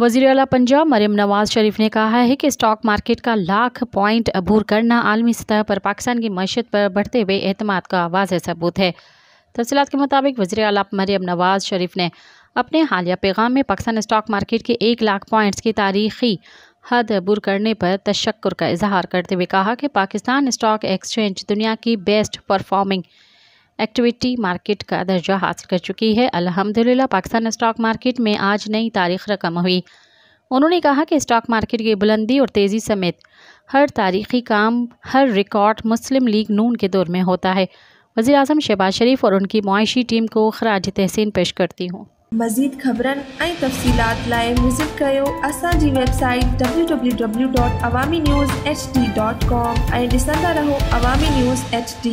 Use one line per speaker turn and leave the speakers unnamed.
वज़ीर आला पंजाब मरियम नवाज शरीफ ने कहा है कि स्टॉक मार्केट का लाख पॉइंट अबूर करना आलमी सतह पर पाकिस्तान की मईशत पर बढ़ते हुए एतमाद का वाज़ेह सबूत है। तफसीलात के मुताबिक वज़ीर आला मरियम नवाज शरीफ ने अपने हालिया पैगाम में पाकिस्तान स्टॉक मार्केट के 1 लाख पॉइंट्स की तारीखी हद अबूर करने पर तशक्कुर का इजहार करते हुए कहा कि पाकिस्तान स्टॉक एक्सचेंज दुनिया की बेस्ट परफॉर्मिंग एक्टिविटी मार्केट का दर्जा हासिल कर चुकी है। अल्हम्दुलिल्लाह पाकिस्तान स्टॉक मार्केट में आज नई तारीख रकम हुई। उन्होंने कहा कि स्टॉक मार्केट की बुलंदी और तेज़ी समेत हर तारीखी काम, हर रिकॉर्ड मुस्लिम लीग नून के दौर में होता है। वज़ीर आज़म शहबाज शरीफ और उनकी मुआशी टीम को खराज तहसीन पेश करती हूँ।
मज़ीद ख़बरनि ऐं तफ़सीलात लाइ विज़िट कयो असांजी वेबसाइट www.awamiNewsHD.com ऐं ॾिसंदा रहो अवामी न्यूज़ HD।